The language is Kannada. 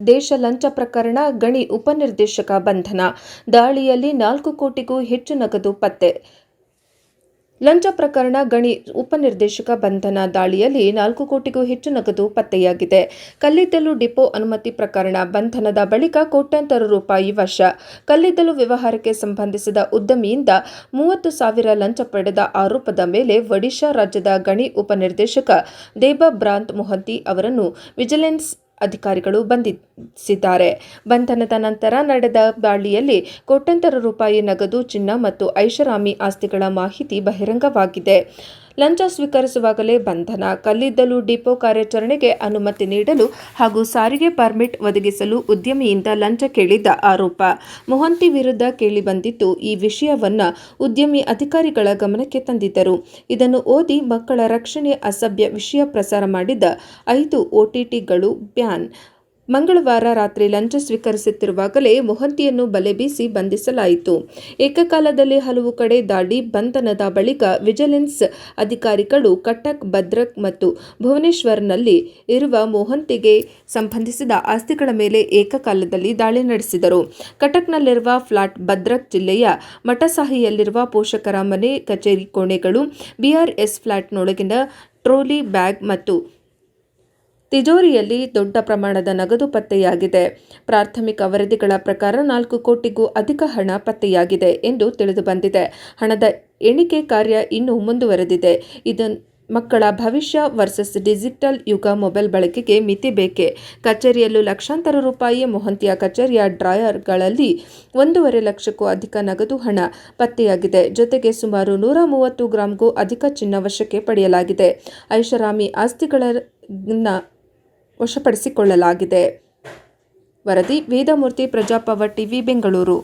ದೇಶ ಲಂಚ ಪ್ರಕರಣ ಗಣಿ ಉಪನಿರ್ದೇಶಕ ಬಂಧನ. ದಾಳಿಯಲ್ಲಿ 4 ಕೋಟಿಗೂ ಹೆಚ್ಚು ನಗದು ಪತ್ತೆ. ಲಂಚ ಪ್ರಕರಣ ಗಣಿ ಉಪನಿರ್ದೇಶಕ ಬಂಧನ. ದಾಳಿಯಲ್ಲಿ 4 ಕೋಟಿಗೂ ಹೆಚ್ಚು ನಗದು ಪತ್ತೆಯಾಗಿದೆ. ಕಲ್ಲಿದ್ದಲು ಡಿಪೋ ಅನುಮತಿ ಪ್ರಕರಣ. ಬಂಧನದ ಬಳಿಕ ಕೋಟ್ಯಾಂತರ ರೂಪಾಯಿ ವಶ. ಕಲ್ಲಿದ್ದಲು ವ್ಯವಹಾರಕ್ಕೆ ಸಂಬಂಧಿಸಿದ ಉದ್ಯಮಿಯಿಂದ 30,000 ಲಂಚ ಪಡೆದ ಆರೋಪದ ಮೇಲೆ ಒಡಿಶಾ ರಾಜ್ಯದ ಗಣಿ ಉಪನಿರ್ದೇಶಕ ದೇಬಬ್ರಾಂತ್ ಮೊಹಂತಿ ಅವರನ್ನು ವಿಜಿಲೆನ್ಸ್ ಅಧಿಕಾರಿಗಳು ಬಂಧಿಸಿದ್ದಾರೆ. ಬಂಧನದ ನಂತರ ನಡೆದ ದಾಳಿಯಲ್ಲಿ ಕೋಟ್ಯಾಂತರ ರೂಪಾಯಿ ನಗದು, ಚಿನ್ನ ಮತ್ತು ಐಷಾರಾಮಿ ಆಸ್ತಿಗಳ ಮಾಹಿತಿ ಬಹಿರಂಗವಾಗಿದೆ. ಲಂಚ ಸ್ವೀಕರಿಸುವಾಗಲೇ ಬಂಧನ. ಕಲ್ಲಿದ್ದಲು ಡಿಪೋ ಕಾರ್ಯಾಚರಣೆಗೆ ಅನುಮತಿ ನೀಡಲು ಹಾಗೂ ಸಾರಿಗೆ ಪರ್ಮಿಟ್ ಒದಗಿಸಲು ಉದ್ಯಮಿಯಿಂದ ಲಂಚ ಕೇಳಿದ್ದ ಆರೋಪ ಮೊಹಂತಿ ವಿರುದ್ಧ ಕೇಳಿಬಂದಿದ್ದು, ಈ ವಿಷಯವನ್ನ ಉದ್ಯಮಿ ಅಧಿಕಾರಿಗಳ ಗಮನಕ್ಕೆ ತಂದಿದ್ದರು. ಇದನ್ನು ಓದಿ ಮಕ್ಕಳ ರಕ್ಷಣೆ ಅಸಭ್ಯ ವಿಷಯ ಪ್ರಸಾರ ಮಾಡಿದ್ದ 5 OTTಗಳು ಬ್ಯಾನ್. ಮಂಗಳವಾರ ರಾತ್ರಿ ಲಂಚ ಸ್ವೀಕರಿಸುತ್ತಿರುವಾಗಲೇ ಮೊಹಂತಿಯನ್ನು ಬಲೆ ಬೀಸಿ ಬಂಧಿಸಲಾಯಿತು. ಏಕಕಾಲದಲ್ಲಿ ಹಲವು ಕಡೆ ದಾಳಿ. ಬಂಧನದ ಬಳಿಕ ವಿಜಿಲೆನ್ಸ್ ಅಧಿಕಾರಿಗಳು ಕಟಕ್, ಭದ್ರಕ್ ಮತ್ತು ಭುವನೇಶ್ವರ್ನಲ್ಲಿ ಇರುವ ಮೊಹಂತಿಗೆ ಸಂಬಂಧಿಸಿದ ಆಸ್ತಿಗಳ ಮೇಲೆ ಏಕಕಾಲದಲ್ಲಿ ದಾಳಿ ನಡೆಸಿದರು. ಕಟಕ್ನಲ್ಲಿರುವ ಫ್ಲಾಟ್, ಭದ್ರಕ್ ಜಿಲ್ಲೆಯ ಮಟಸಾಹಿಯಲ್ಲಿರುವ ಪೋಷಕರ ಮನೆ, ಕಚೇರಿ ಕೋಣೆಗಳು, BRS ಫ್ಲಾಟ್ನೊಳಗಿನ ಟ್ರೋಲಿ ಬ್ಯಾಗ್ ಮತ್ತು ತಿಜೋರಿಯಲ್ಲಿ ದೊಡ್ಡ ಪ್ರಮಾಣದ ನಗದು ಪತ್ತೆಯಾಗಿದೆ. ಪ್ರಾಥಮಿಕ ವರದಿಗಳ ಪ್ರಕಾರ 4 ಕೋಟಿಗೂ ಅಧಿಕ ಹಣ ಪತ್ತೆಯಾಗಿದೆ ಎಂದು ತಿಳಿದುಬಂದಿದೆ. ಹಣದ ಎಣಿಕೆ ಕಾರ್ಯ ಇನ್ನೂ ಮುಂದುವರೆದಿದೆ. ಮಕ್ಕಳ ಭವಿಷ್ಯ ವರ್ಸಸ್ ಡಿಜಿಟಲ್ ಯುಗ. ಮೊಬೈಲ್ ಬಳಕೆಗೆ ಮಿತಿ ಬೇಕೆ? ಕಚೇರಿಯಲ್ಲೂ ಲಕ್ಷಾಂತರ ರೂಪಾಯಿ. ಮೊಹಂತಿಯ ಕಚೇರಿಯ ಡ್ರಾಯರ್ಗಳಲ್ಲಿ 1.5 ಲಕ್ಷಕ್ಕೂ ಅಧಿಕ ನಗದು ಹಣ ಪತ್ತೆಯಾಗಿದೆ. ಜೊತೆಗೆ ಸುಮಾರು 130 ಗ್ರಾಂಗೂ ಅಧಿಕ ಚಿನ್ನ ವಶಕ್ಕೆ ಪಡೆಯಲಾಗಿದೆ. ಐಷಾರಾಮಿ ಆಸ್ತಿಗಳನ್ನು ವಶಪಡಿಸಿಕೊಳ್ಳಲಾಗಿದೆ. ವರದಿ ವೇದಮೂರ್ತಿ, ಪ್ರಜಾಪವರ್ ಟಿವಿ, ಬೆಂಗಳೂರು.